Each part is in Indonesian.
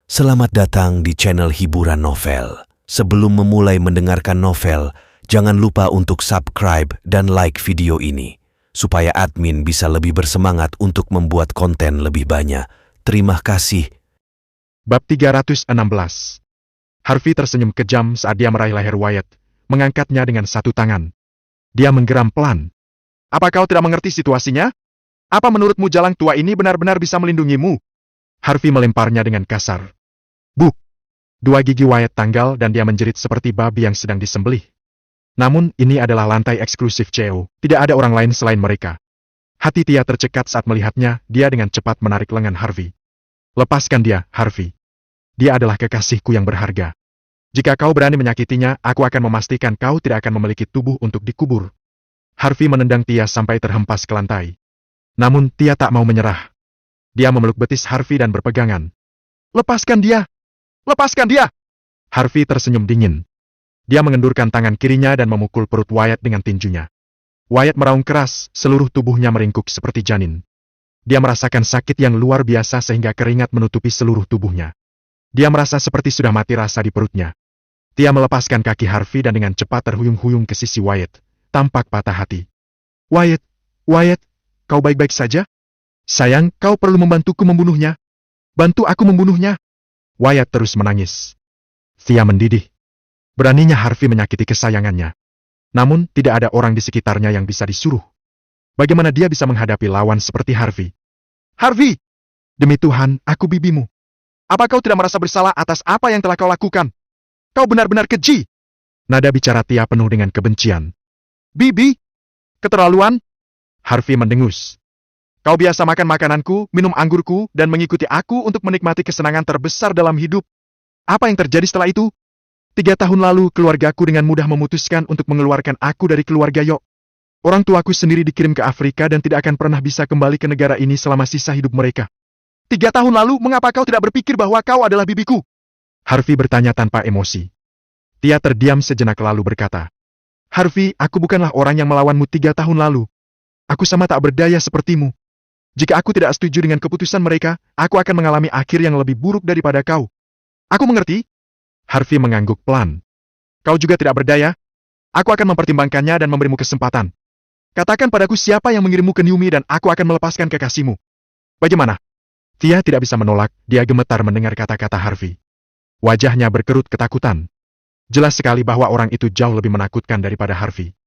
Selamat datang di channel hiburan novel. Sebelum memulai mendengarkan novel, jangan lupa untuk subscribe dan like video ini, supaya admin bisa lebih bersemangat untuk membuat konten lebih banyak. Terima kasih. Bab 316. Harvey tersenyum kejam saat dia meraih leher Wyatt, mengangkatnya dengan satu tangan. Dia menggeram pelan. Apa kau tidak mengerti situasinya? Apa menurutmu jalang tua ini benar-benar bisa melindungimu? Harvey melemparnya dengan kasar. Buk! Dua gigi Wyatt tanggal dan dia menjerit seperti babi yang sedang disembelih. Namun, ini adalah lantai eksklusif CEO. Tidak ada orang lain selain mereka. Hati Tia tercekat saat melihatnya, dia dengan cepat menarik lengan Harvey. Lepaskan dia, Harvey. Dia adalah kekasihku yang berharga. Jika kau berani menyakitinya, aku akan memastikan kau tidak akan memiliki tubuh untuk dikubur. Harvey menendang Tia sampai terhempas ke lantai. Namun, Tia tak mau menyerah. Dia memeluk betis Harvey dan berpegangan. Lepaskan dia! Lepaskan dia! Harvey tersenyum dingin. Dia mengendurkan tangan kirinya dan memukul perut Wyatt dengan tinjunya. Wyatt meraung keras, seluruh tubuhnya meringkuk seperti janin. Dia merasakan sakit yang luar biasa sehingga keringat menutupi seluruh tubuhnya. Dia merasa seperti sudah mati rasa di perutnya. Dia melepaskan kaki Harvey dan dengan cepat terhuyung-huyung ke sisi Wyatt, tampak patah hati. Wyatt, kau baik-baik saja? Sayang, kau perlu membantuku membunuhnya. Bantu aku membunuhnya. Wyatt terus menangis. Tia mendidih. Beraninya Harvey menyakiti kesayangannya. Namun, tidak ada orang di sekitarnya yang bisa disuruh. Bagaimana dia bisa menghadapi lawan seperti Harvey? Harvey! Demi Tuhan, aku bibimu. Apa kau tidak merasa bersalah atas apa yang telah kau lakukan? Kau benar-benar keji! Nada bicara Tia penuh dengan kebencian. Bibi! Keterlaluan! Harvey mendengus. Kau biasa makan makananku, minum anggurku, dan mengikuti aku untuk menikmati kesenangan terbesar dalam hidup. Apa yang terjadi setelah itu? 3 tahun lalu, keluargaku dengan mudah memutuskan untuk mengeluarkan aku dari keluarga Yok. Orang tuaku sendiri dikirim ke Afrika dan tidak akan pernah bisa kembali ke negara ini selama sisa hidup mereka. 3 tahun lalu, mengapa kau tidak berpikir bahwa kau adalah bibiku? Harvey bertanya tanpa emosi. Tia terdiam sejenak lalu berkata, Harvey, aku bukanlah orang yang melawanmu 3 tahun lalu. Aku sama tak berdaya sepertimu. Jika aku tidak setuju dengan keputusan mereka, aku akan mengalami akhir yang lebih buruk daripada kau. Aku mengerti. Harvey mengangguk pelan. Kau juga tidak berdaya? Aku akan mempertimbangkannya dan memberimu kesempatan. Katakan padaku siapa yang mengirimmu ke Niumi dan aku akan melepaskan kekasihmu. Bagaimana? Tia tidak bisa menolak, dia gemetar mendengar kata-kata Harvey. Wajahnya berkerut ketakutan. Jelas sekali bahwa orang itu jauh lebih menakutkan daripada Harvey.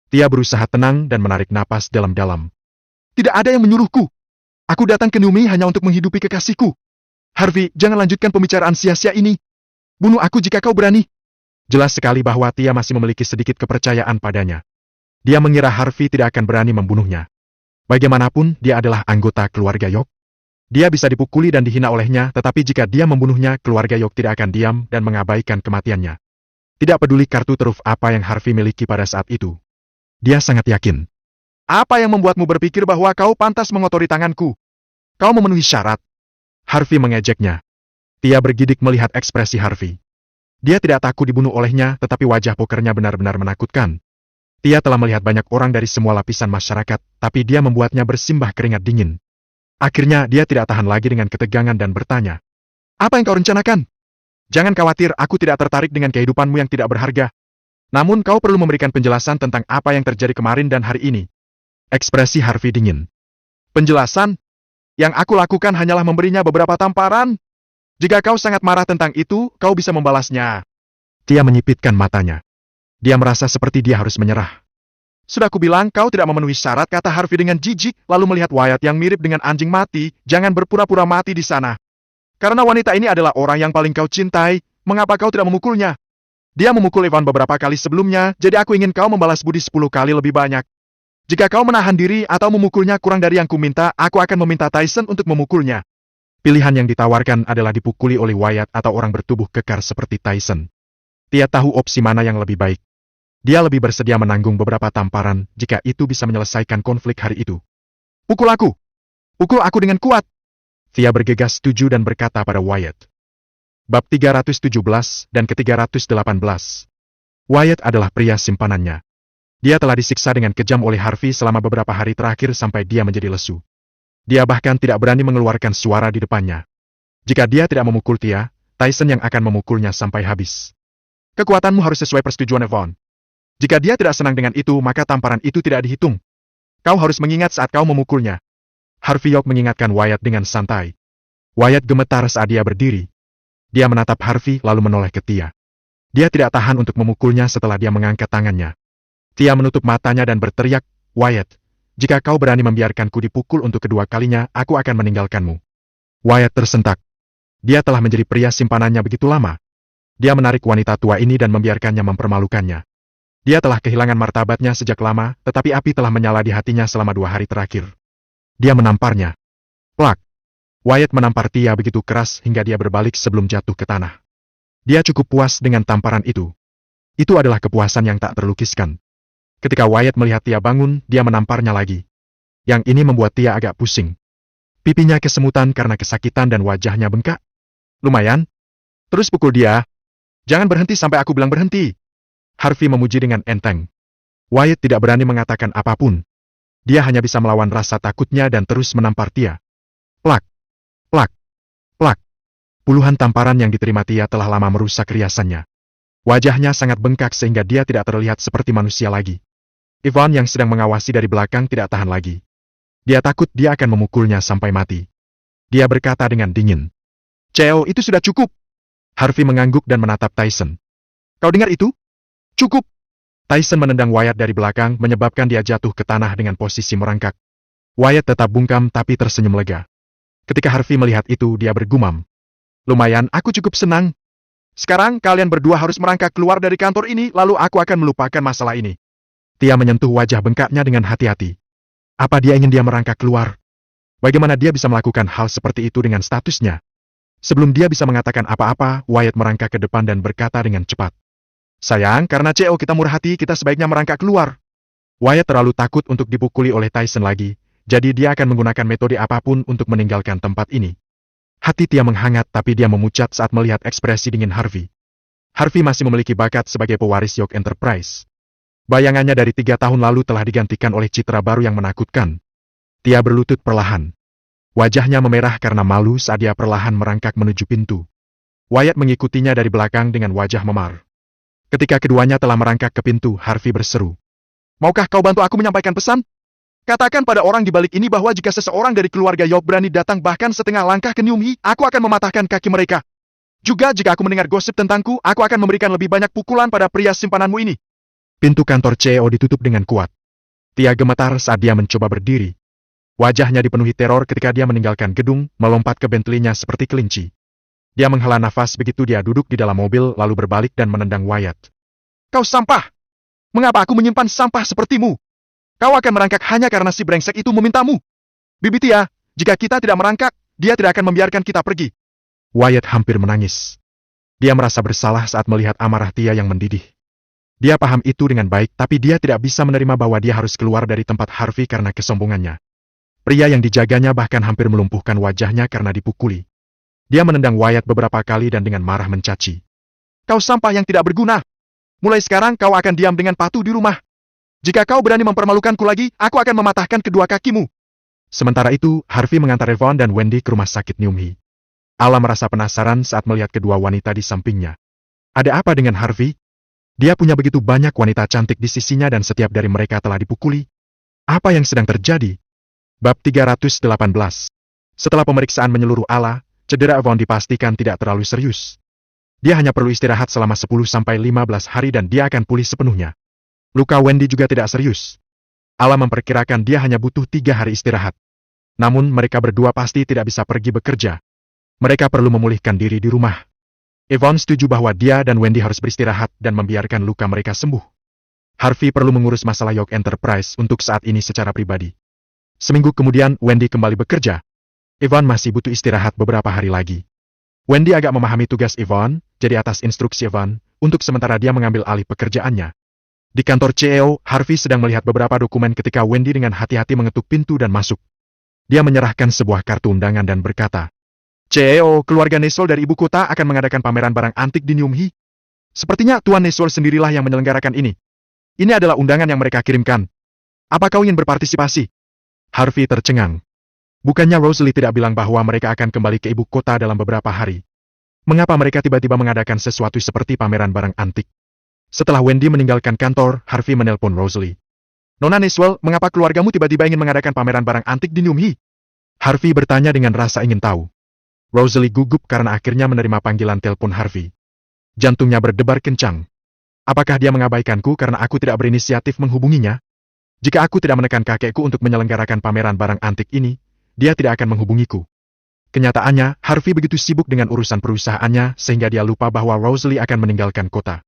Tia berusaha tenang dan menarik napas dalam-dalam. Tidak ada yang menyuruhku. Aku datang ke Niumi hanya untuk menghidupi kekasihku. Harvey, jangan lanjutkan pembicaraan sia-sia ini. Bunuh aku jika kau berani. Jelas sekali bahwa Tia masih memiliki sedikit kepercayaan padanya. Dia mengira Harvey tidak akan berani membunuhnya. Bagaimanapun, dia adalah anggota keluarga Yok. Dia bisa dipukuli dan dihina olehnya, tetapi jika dia membunuhnya, keluarga Yok tidak akan diam dan mengabaikan kematiannya. Tidak peduli kartu truf apa yang Harvey miliki pada saat itu. Dia sangat yakin. Apa yang membuatmu berpikir bahwa kau pantas mengotori tanganku? Kau memenuhi syarat. Harvey mengejeknya. Tia bergidik melihat ekspresi Harvey. Dia tidak takut dibunuh olehnya, tetapi wajah pokernya benar-benar menakutkan. Tia telah melihat banyak orang dari semua lapisan masyarakat, tapi dia membuatnya bersimbah keringat dingin. Akhirnya, dia tidak tahan lagi dengan ketegangan dan bertanya. Apa yang kau rencanakan? Jangan khawatir, aku tidak tertarik dengan kehidupanmu yang tidak berharga. Namun kau perlu memberikan penjelasan tentang apa yang terjadi kemarin dan hari ini. Ekspresi Harvey dingin. Penjelasan? Yang aku lakukan hanyalah memberinya beberapa tamparan. Jika kau sangat marah tentang itu, kau bisa membalasnya. Tia menyipitkan matanya. Dia merasa seperti dia harus menyerah. Sudah kubilang kau tidak memenuhi syarat, kata Harvey dengan jijik, lalu melihat Wyatt yang mirip dengan anjing mati. Jangan berpura-pura mati di sana. Karena wanita ini adalah orang yang paling kau cintai, mengapa kau tidak memukulnya? Dia memukul Ivan beberapa kali sebelumnya, jadi aku ingin kau membalas budi 10 kali lebih banyak. Jika kau menahan diri atau memukulnya kurang dari yang kuminta, aku akan meminta Tyson untuk memukulnya. Pilihan yang ditawarkan adalah dipukuli oleh Wyatt atau orang bertubuh kekar seperti Tyson. Tia tahu opsi mana yang lebih baik. Dia lebih bersedia menanggung beberapa tamparan jika itu bisa menyelesaikan konflik hari itu. Pukul aku! Pukul aku dengan kuat! Tia bergegas setuju dan berkata pada Wyatt. Bab 317 dan ke-318. Wyatt adalah pria simpanannya. Dia telah disiksa dengan kejam oleh Harvey selama beberapa hari terakhir sampai dia menjadi lesu. Dia bahkan tidak berani mengeluarkan suara di depannya. Jika dia tidak memukul Tia, Tyson yang akan memukulnya sampai habis. Kekuatanmu harus sesuai persetujuan Yvonne. Jika dia tidak senang dengan itu, maka tamparan itu tidak dihitung. Kau harus mengingat saat kau memukulnya. Harvey York mengingatkan Wyatt dengan santai. Wyatt gemetar saat dia berdiri. Dia menatap Harvey lalu menoleh ke Tia. Dia tidak tahan untuk memukulnya setelah dia mengangkat tangannya. Tia menutup matanya dan berteriak, Wyatt, jika kau berani membiarkanku dipukul untuk kedua kalinya, aku akan meninggalkanmu. Wyatt tersentak. Dia telah menjadi pria simpanannya begitu lama. Dia menarik wanita tua ini dan membiarkannya mempermalukannya. Dia telah kehilangan martabatnya sejak lama, tetapi api telah menyala di hatinya selama 2 hari terakhir. Dia menamparnya. Plak. Wyatt menampar Tia begitu keras hingga dia berbalik sebelum jatuh ke tanah. Dia cukup puas dengan tamparan itu. Itu adalah kepuasan yang tak terlukiskan. Ketika Wyatt melihat Tia bangun, dia menamparnya lagi. Yang ini membuat Tia agak pusing. Pipinya kesemutan karena kesakitan dan wajahnya bengkak. Lumayan. Terus pukul dia. Jangan berhenti sampai aku bilang berhenti. Harvey memuji dengan enteng. Wyatt tidak berani mengatakan apapun. Dia hanya bisa melawan rasa takutnya dan terus menampar Tia. Plak. Plak. Plak. Puluhan tamparan yang diterima Tia telah lama merusak riasannya. Wajahnya sangat bengkak sehingga dia tidak terlihat seperti manusia lagi. Yvonne yang sedang mengawasi dari belakang tidak tahan lagi. Dia takut dia akan memukulnya sampai mati. Dia berkata dengan dingin. Ceo, itu sudah cukup. Harvey mengangguk dan menatap Tyson. Kau dengar itu? Cukup. Tyson menendang Wyatt dari belakang menyebabkan dia jatuh ke tanah dengan posisi merangkak. Wyatt tetap bungkam tapi tersenyum lega. Ketika Harvey melihat itu, dia bergumam. Lumayan, aku cukup senang. Sekarang kalian berdua harus merangkak keluar dari kantor ini, lalu aku akan melupakan masalah ini. Tia menyentuh wajah bengkaknya dengan hati-hati. Apa dia ingin dia merangkak keluar? Bagaimana dia bisa melakukan hal seperti itu dengan statusnya? Sebelum dia bisa mengatakan apa-apa, Wyatt merangkak ke depan dan berkata dengan cepat. Sayang, karena CEO kita murah hati, kita sebaiknya merangkak keluar. Wyatt terlalu takut untuk dipukuli oleh Tyson lagi, jadi dia akan menggunakan metode apapun untuk meninggalkan tempat ini. Hati Tia menghangat tapi dia memucat saat melihat ekspresi dingin Harvey. Harvey masih memiliki bakat sebagai pewaris York Enterprise. Bayangannya dari 3 tahun lalu telah digantikan oleh citra baru yang menakutkan. Tia berlutut perlahan. Wajahnya memerah karena malu saat dia perlahan merangkak menuju pintu. Wyatt mengikutinya dari belakang dengan wajah memar. Ketika keduanya telah merangkak ke pintu, Harvey berseru. Maukah kau bantu aku menyampaikan pesan? Katakan pada orang di balik ini bahwa jika seseorang dari keluarga York berani datang bahkan setengah langkah ke Nyumhi, aku akan mematahkan kaki mereka. Juga jika aku mendengar gosip tentangku, aku akan memberikan lebih banyak pukulan pada pria simpananmu ini. Pintu kantor CEO ditutup dengan kuat. Tia gemetar saat dia mencoba berdiri. Wajahnya dipenuhi teror ketika dia meninggalkan gedung, melompat ke Bentley-nya seperti kelinci. Dia menghela nafas begitu dia duduk di dalam mobil lalu berbalik dan menendang Wyatt. Kau sampah! Mengapa aku menyimpan sampah sepertimu? Kau akan merangkak hanya karena si brengsek itu memintamu. Bibi Tia, jika kita tidak merangkak, dia tidak akan membiarkan kita pergi. Wyatt hampir menangis. Dia merasa bersalah saat melihat amarah Tia yang mendidih. Dia paham itu dengan baik, tapi dia tidak bisa menerima bahwa dia harus keluar dari tempat Harvey karena kesombongannya. Pria yang dijaganya bahkan hampir melumpuhkan wajahnya karena dipukuli. Dia menendang Wyatt beberapa kali dan dengan marah mencaci. Kau sampah yang tidak berguna. Mulai sekarang kau akan diam dengan patuh di rumah. Jika kau berani mempermalukanku lagi, aku akan mematahkan kedua kakimu. Sementara itu, Harvey mengantar Yvonne dan Wendy ke rumah sakit Nyumhi. Ala merasa penasaran saat melihat kedua wanita di sampingnya. Ada apa dengan Harvey? Dia punya begitu banyak wanita cantik di sisinya dan setiap dari mereka telah dipukuli. Apa yang sedang terjadi? Bab 318. Setelah pemeriksaan menyeluruh Ala, cedera Yvonne dipastikan tidak terlalu serius. Dia hanya perlu istirahat selama 10-15 hari dan dia akan pulih sepenuhnya. Luka Wendy juga tidak serius. Ala memperkirakan dia hanya butuh 3 hari istirahat. Namun mereka berdua pasti tidak bisa pergi bekerja. Mereka perlu memulihkan diri di rumah. Yvonne setuju bahwa dia dan Wendy harus beristirahat dan membiarkan luka mereka sembuh. Harvey perlu mengurus masalah York Enterprise untuk saat ini secara pribadi. Seminggu kemudian, Wendy kembali bekerja. Yvonne masih butuh istirahat beberapa hari lagi. Wendy agak memahami tugas Yvonne, jadi atas instruksi Yvonne, untuk sementara dia mengambil alih pekerjaannya. Di kantor CEO, Harvey sedang melihat beberapa dokumen ketika Wendy dengan hati-hati mengetuk pintu dan masuk. Dia menyerahkan sebuah kartu undangan dan berkata, CEO, keluarga Nesol dari ibu kota akan mengadakan pameran barang antik di Nyumhi. Sepertinya Tuan Nesol sendirilah yang menyelenggarakan ini. Ini adalah undangan yang mereka kirimkan. Apa kau ingin berpartisipasi? Harvey tercengang. Bukannya Rosalie tidak bilang bahwa mereka akan kembali ke ibu kota dalam beberapa hari? Mengapa mereka tiba-tiba mengadakan sesuatu seperti pameran barang antik? Setelah Wendy meninggalkan kantor, Harvey menelpon Rosalie. Nona Neswell, mengapa keluargamu tiba-tiba ingin mengadakan pameran barang antik di Newham? Harvey bertanya dengan rasa ingin tahu. Rosalie gugup karena akhirnya menerima panggilan telepon Harvey. Jantungnya berdebar kencang. Apakah dia mengabaikanku karena aku tidak berinisiatif menghubunginya? Jika aku tidak menekan kakekku untuk menyelenggarakan pameran barang antik ini, dia tidak akan menghubungiku. Kenyataannya, Harvey begitu sibuk dengan urusan perusahaannya sehingga dia lupa bahwa Rosalie akan meninggalkan kota.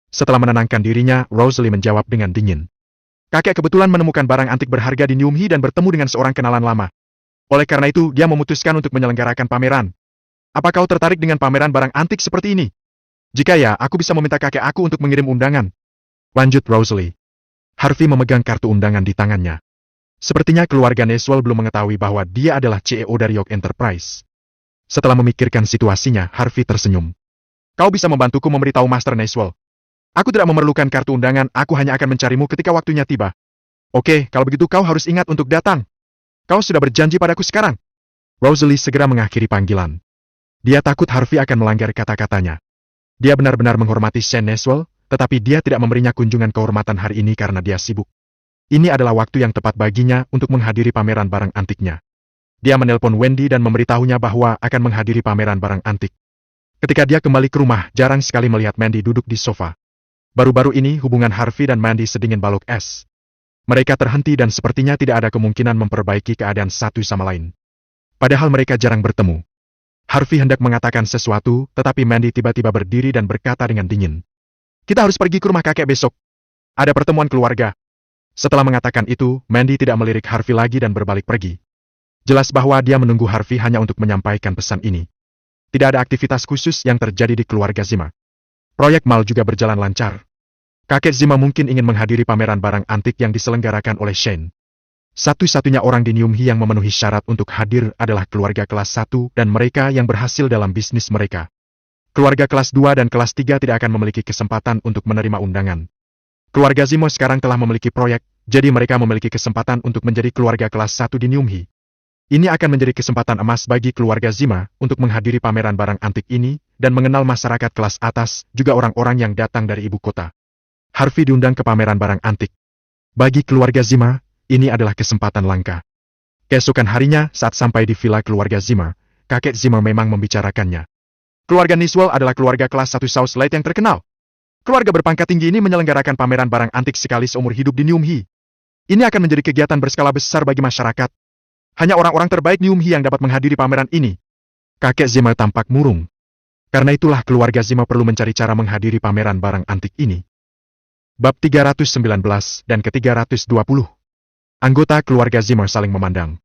Setelah menenangkan dirinya, Rosalie menjawab dengan dingin. Kakek kebetulan menemukan barang antik berharga di Newham dan bertemu dengan seorang kenalan lama. Oleh karena itu, dia memutuskan untuk menyelenggarakan pameran. Apa kau tertarik dengan pameran barang antik seperti ini? Jika ya, aku bisa meminta kakek aku untuk mengirim undangan. Lanjut Rosalie. Harvey memegang kartu undangan di tangannya. Sepertinya keluarga Neswell belum mengetahui bahwa dia adalah CEO dari York Enterprise. Setelah memikirkan situasinya, Harvey tersenyum. Kau bisa membantuku memberitahu Master Neswell. Aku tidak memerlukan kartu undangan, aku hanya akan mencarimu ketika waktunya tiba. Oke, kalau begitu kau harus ingat untuk datang. Kau sudah berjanji padaku sekarang. Rosalie segera mengakhiri panggilan. Dia takut Harvey akan melanggar kata-katanya. Dia benar-benar menghormati Shane Neswell, tetapi dia tidak memberinya kunjungan kehormatan hari ini karena dia sibuk. Ini adalah waktu yang tepat baginya untuk menghadiri pameran barang antiknya. Dia menelpon Wendy dan memberitahunya bahwa akan menghadiri pameran barang antik. Ketika dia kembali ke rumah, jarang sekali melihat Mandy duduk di sofa. Baru-baru ini hubungan Harvey dan Mandy sedingin balok es. Mereka terhenti dan sepertinya tidak ada kemungkinan memperbaiki keadaan satu sama lain. Padahal mereka jarang bertemu. Harvey hendak mengatakan sesuatu, tetapi Mandy tiba-tiba berdiri dan berkata dengan dingin. Kita harus pergi ke rumah kakek besok. Ada pertemuan keluarga. Setelah mengatakan itu, Mandy tidak melirik Harvey lagi dan berbalik pergi. Jelas bahwa dia menunggu Harvey hanya untuk menyampaikan pesan ini. Tidak ada aktivitas khusus yang terjadi di keluarga Zima. Proyek mal juga berjalan lancar. Kakek Zima mungkin ingin menghadiri pameran barang antik yang diselenggarakan oleh Shane. Satu-satunya orang di Newham yang memenuhi syarat untuk hadir adalah keluarga kelas 1 dan mereka yang berhasil dalam bisnis mereka. Keluarga kelas 2 dan kelas 3 tidak akan memiliki kesempatan untuk menerima undangan. Keluarga Zima sekarang telah memiliki proyek, jadi mereka memiliki kesempatan untuk menjadi keluarga kelas 1 di Newham. Ini akan menjadi kesempatan emas bagi keluarga Zima untuk menghadiri pameran barang antik ini dan mengenal masyarakat kelas atas, juga orang-orang yang datang dari ibu kota. Harvey diundang ke pameran barang antik. Bagi keluarga Zima, ini adalah kesempatan langka. Keesokan harinya, saat sampai di villa keluarga Zima, kakek Zima memang membicarakannya. Keluarga Neswell adalah keluarga kelas 1 South Light yang terkenal. Keluarga berpangkat tinggi ini menyelenggarakan pameran barang antik sekali seumur hidup di Newham. Ini akan menjadi kegiatan berskala besar bagi masyarakat. Hanya orang-orang terbaik Newham yang dapat menghadiri pameran ini. Kakek Zima tampak murung. Karena itulah keluarga Zima perlu mencari cara menghadiri pameran barang antik ini. Bab 319 dan ke-320. Anggota keluarga Zimmer saling memandang.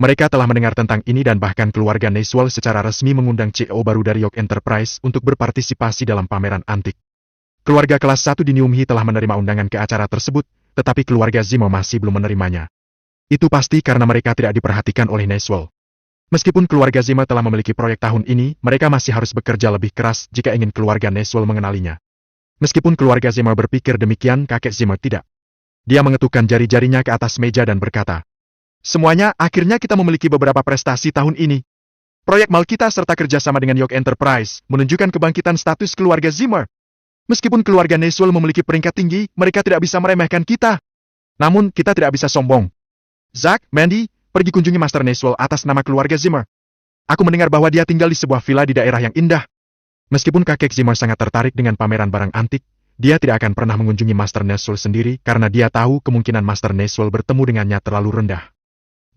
Mereka telah mendengar tentang ini dan bahkan keluarga Neswell secara resmi mengundang CEO baru dari York Enterprise untuk berpartisipasi dalam pameran antik. Keluarga kelas 1 di Newham telah menerima undangan ke acara tersebut, tetapi keluarga Zimmer masih belum menerimanya. Itu pasti karena mereka tidak diperhatikan oleh Neswell. Meskipun keluarga Zimmer telah memiliki proyek tahun ini, mereka masih harus bekerja lebih keras jika ingin keluarga Neswell mengenalinya. Meskipun keluarga Zimmer berpikir demikian, kakek Zimmer tidak. Dia mengetukkan jari-jarinya ke atas meja dan berkata, semuanya, akhirnya kita memiliki beberapa prestasi tahun ini. Proyek mal kita serta kerjasama dengan York Enterprise menunjukkan kebangkitan status keluarga Zimmer. Meskipun keluarga Neswell memiliki peringkat tinggi, mereka tidak bisa meremehkan kita. Namun, kita tidak bisa sombong. Zack, Mandy, pergi kunjungi Master Neswell atas nama keluarga Zimmer. Aku mendengar bahwa dia tinggal di sebuah villa di daerah yang indah. Meskipun kakek Zimmer sangat tertarik dengan pameran barang antik, dia tidak akan pernah mengunjungi Master Neswell sendiri karena dia tahu kemungkinan Master Neswell bertemu dengannya terlalu rendah.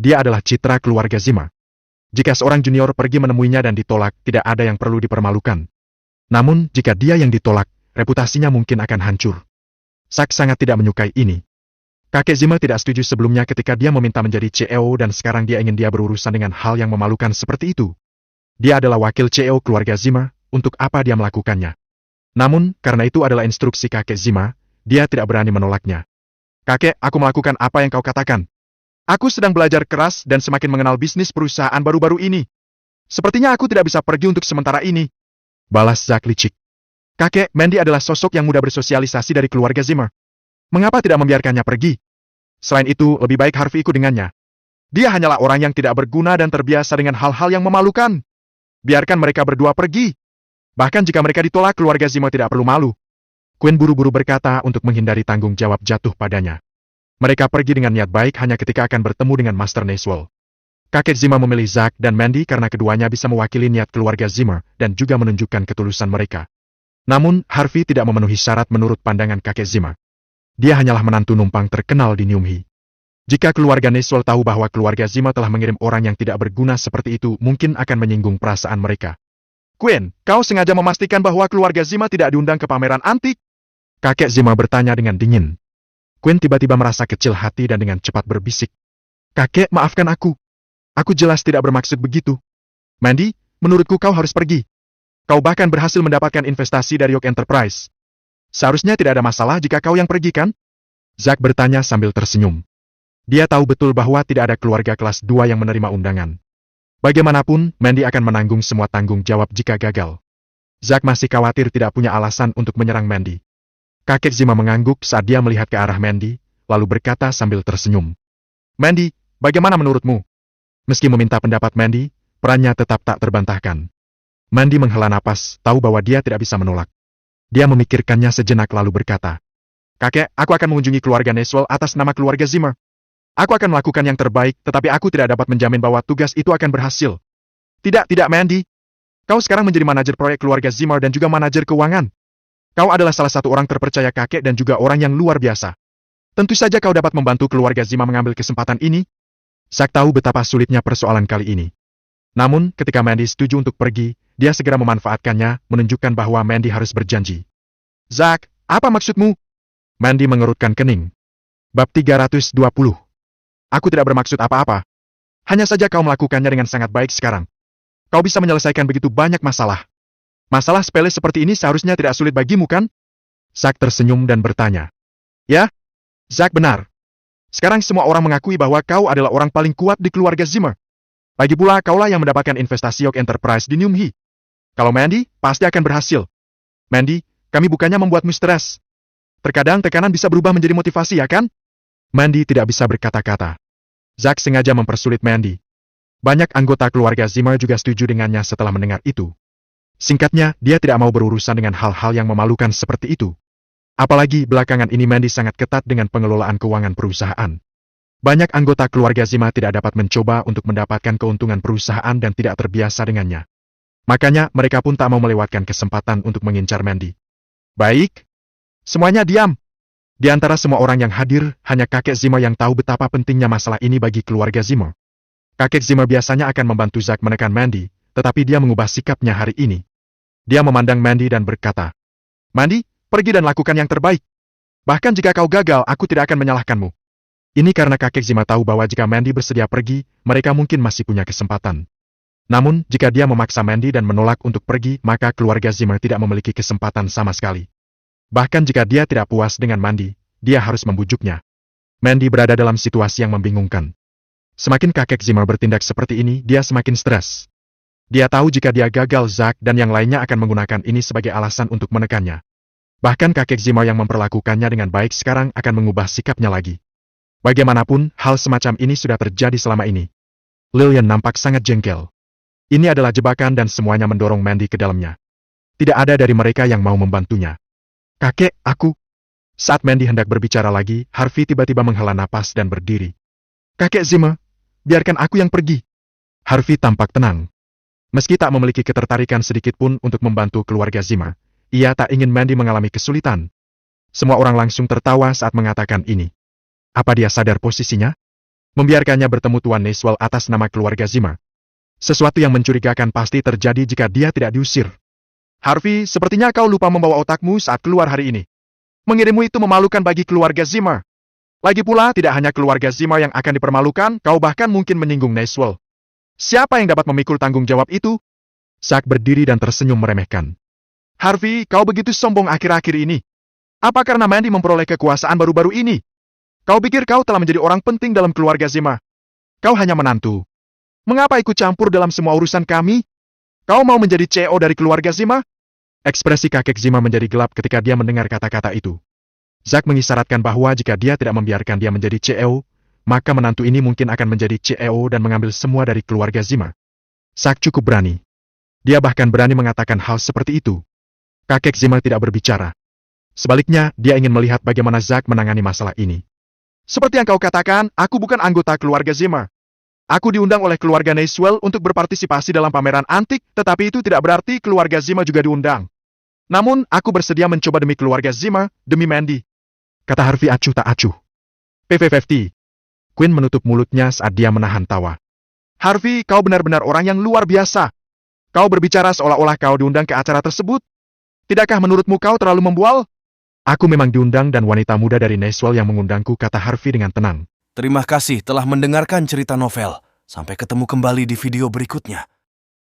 Dia adalah citra keluarga Zimmer. Jika seorang junior pergi menemuinya dan ditolak, tidak ada yang perlu dipermalukan. Namun, jika dia yang ditolak, reputasinya mungkin akan hancur. Zack sangat tidak menyukai ini. Kakek Zimmer tidak setuju sebelumnya ketika dia meminta menjadi CEO dan sekarang dia ingin dia berurusan dengan hal yang memalukan seperti itu. Dia adalah wakil CEO keluarga Zimmer. Untuk apa dia melakukannya? Namun, karena itu adalah instruksi kakek Zimmer, dia tidak berani menolaknya. Kakek, aku melakukan apa yang kau katakan. Aku sedang belajar keras dan semakin mengenal bisnis perusahaan baru-baru ini. Sepertinya aku tidak bisa pergi untuk sementara ini. Balas Zack licik. Kakek, Mandy adalah sosok yang mudah bersosialisasi dari keluarga Zimmer. Mengapa tidak membiarkannya pergi? Selain itu, lebih baik Harvey ikut dengannya. Dia hanyalah orang yang tidak berguna dan terbiasa dengan hal-hal yang memalukan. Biarkan mereka berdua pergi. Bahkan jika mereka ditolak, keluarga Zima tidak perlu malu. Quinn buru-buru berkata untuk menghindari tanggung jawab jatuh padanya. Mereka pergi dengan niat baik hanya ketika akan bertemu dengan Master Neswell. Kakek Zima memilih Zack dan Mandy karena keduanya bisa mewakili niat keluarga Zimmer dan juga menunjukkan ketulusan mereka. Namun, Harvey tidak memenuhi syarat menurut pandangan kakek Zima. Dia hanyalah menantu numpang terkenal di Nyumhi. Jika keluarga Neswell tahu bahwa keluarga Zima telah mengirim orang yang tidak berguna seperti itu, mungkin akan menyinggung perasaan mereka. Quinn, kau sengaja memastikan bahwa keluarga Zima tidak diundang ke pameran antik? Kakek Zima bertanya dengan dingin. Quinn tiba-tiba merasa kecil hati dan dengan cepat berbisik. Kakek, maafkan aku. Aku jelas tidak bermaksud begitu. Mandy, menurutku kau harus pergi. Kau bahkan berhasil mendapatkan investasi dari York Enterprise. Seharusnya tidak ada masalah jika kau yang pergi, kan? Zack bertanya sambil tersenyum. Dia tahu betul bahwa tidak ada keluarga kelas 2 yang menerima undangan. Bagaimanapun, Mandy akan menanggung semua tanggung jawab jika gagal. Zack masih khawatir tidak punya alasan untuk menyerang Mandy. Kakek Zima mengangguk saat dia melihat ke arah Mandy, lalu berkata sambil tersenyum. Mandy, bagaimana menurutmu? Meski meminta pendapat Mandy, perannya tetap tak terbantahkan. Mandy menghela napas, tahu bahwa dia tidak bisa menolak. Dia memikirkannya sejenak lalu berkata, Kakek, aku akan mengunjungi keluarga Neswell atas nama keluarga Zimmer. Aku akan melakukan yang terbaik, tetapi aku tidak dapat menjamin bahwa tugas itu akan berhasil. Tidak, Mandy. Kau sekarang menjadi manajer proyek keluarga Zimmer dan juga manajer keuangan. Kau adalah salah satu orang terpercaya kakek dan juga orang yang luar biasa. Tentu saja kau dapat membantu keluarga Zima mengambil kesempatan ini. Zack tahu betapa sulitnya persoalan kali ini. Namun, ketika Mandy setuju untuk pergi, dia segera memanfaatkannya, menunjukkan bahwa Mandy harus berjanji. Zack, apa maksudmu? Mandy mengerutkan kening. Bab 320. Aku tidak bermaksud apa-apa. Hanya saja kau melakukannya dengan sangat baik sekarang. Kau bisa menyelesaikan begitu banyak masalah. Masalah sepele seperti ini seharusnya tidak sulit bagimu, kan? Zack tersenyum dan bertanya. Ya, Zack benar. Sekarang semua orang mengakui bahwa kau adalah orang paling kuat di keluarga Zimmer. Lagi pula kaulah yang mendapatkan investasi York Enterprise di Nyumhi. Kalau Mandy, pasti akan berhasil. Mandy, kami bukannya membuatmu stres. Terkadang tekanan bisa berubah menjadi motivasi, ya kan? Mandy tidak bisa berkata-kata. Zack sengaja mempersulit Mandy. Banyak anggota keluarga Zimmer juga setuju dengannya setelah mendengar itu. Singkatnya, dia tidak mau berurusan dengan hal-hal yang memalukan seperti itu. Apalagi belakangan ini Mandy sangat ketat dengan pengelolaan keuangan perusahaan. Banyak anggota keluarga Zima tidak dapat mencoba untuk mendapatkan keuntungan perusahaan dan tidak terbiasa dengannya. Makanya mereka pun tak mau melewatkan kesempatan untuk mengincar Mandy. Baik. Semuanya diam. Di antara semua orang yang hadir, hanya kakek Zima yang tahu betapa pentingnya masalah ini bagi keluarga Zima. Kakek Zima biasanya akan membantu Zack menekan Mandy, tetapi dia mengubah sikapnya hari ini. Dia memandang Mandy dan berkata, Mandy, pergi dan lakukan yang terbaik. Bahkan jika kau gagal, aku tidak akan menyalahkanmu. Ini karena kakek Zima tahu bahwa jika Mandy bersedia pergi, mereka mungkin masih punya kesempatan. Namun, jika dia memaksa Mandy dan menolak untuk pergi, maka keluarga Zima tidak memiliki kesempatan sama sekali. Bahkan jika dia tidak puas dengan Mandy, dia harus membujuknya. Mandy berada dalam situasi yang membingungkan. Semakin kakek Zima bertindak seperti ini, dia semakin stres. Dia tahu jika dia gagal, Zack dan yang lainnya akan menggunakan ini sebagai alasan untuk menekannya. Bahkan kakek Zima yang memperlakukannya dengan baik sekarang akan mengubah sikapnya lagi. Bagaimanapun, hal semacam ini sudah terjadi selama ini. Lillian nampak sangat jengkel. Ini adalah jebakan dan semuanya mendorong Mandy ke dalamnya. Tidak ada dari mereka yang mau membantunya. Kakek, aku... Saat Mandy hendak berbicara lagi, Harvey tiba-tiba menghela napas dan berdiri. Kakek Zima, biarkan aku yang pergi. Harvey tampak tenang. Meski tak memiliki ketertarikan sedikit pun untuk membantu keluarga Zima, ia tak ingin Mandy mengalami kesulitan. Semua orang langsung tertawa saat mengatakan ini. Apa dia sadar posisinya? Membiarkannya bertemu Tuan Neswell atas nama keluarga Zima. Sesuatu yang mencurigakan pasti terjadi jika dia tidak diusir. Harvey, sepertinya kau lupa membawa otakmu saat keluar hari ini. Mengirimmu itu memalukan bagi keluarga Zima. Lagi pula, tidak hanya keluarga Zima yang akan dipermalukan, kau bahkan mungkin menyinggung Neswell. Siapa yang dapat memikul tanggung jawab itu? Zack berdiri dan tersenyum meremehkan. Harvey, kau begitu sombong akhir-akhir ini. Apa karena Mandy memperoleh kekuasaan baru-baru ini? Kau pikir kau telah menjadi orang penting dalam keluarga Zima? Kau hanya menantu. Mengapa ikut campur dalam semua urusan kami? Kau mau menjadi CEO dari keluarga Zima? Ekspresi kakek Zima menjadi gelap ketika dia mendengar kata-kata itu. Zack mengisyaratkan bahwa jika dia tidak membiarkan dia menjadi CEO, maka menantu ini mungkin akan menjadi CEO dan mengambil semua dari keluarga Zima. Zack cukup berani. Dia bahkan berani mengatakan hal seperti itu. Kakek Zima tidak berbicara. Sebaliknya, dia ingin melihat bagaimana Zack menangani masalah ini. Seperti yang kau katakan, aku bukan anggota keluarga Zima. Aku diundang oleh keluarga Neiswell untuk berpartisipasi dalam pameran antik, tetapi itu tidak berarti keluarga Zima juga diundang. Namun, aku bersedia mencoba demi keluarga Zima, demi Mandy. Kata Harvey acuh tak acuh. PV50. Quinn menutup mulutnya saat dia menahan tawa. Harvey, kau benar-benar orang yang luar biasa. Kau berbicara seolah-olah kau diundang ke acara tersebut. Tidakkah menurutmu kau terlalu membual? Aku memang diundang dan wanita muda dari Neiswell yang mengundangku, kata Harvey dengan tenang. Terima kasih telah mendengarkan cerita novel. Sampai ketemu kembali di video berikutnya.